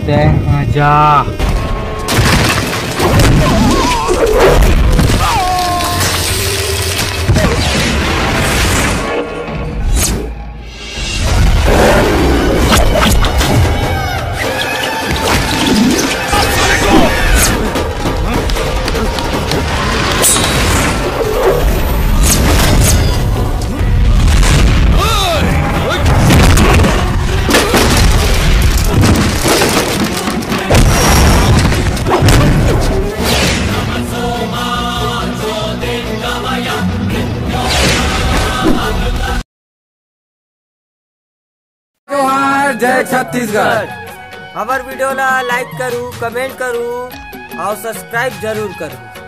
करते हैं मजा। जय छत्तीसगढ़। हमार वीडियो ला लाइक करूँ, कमेंट करूँ और सब्सक्राइब जरूर करूँ।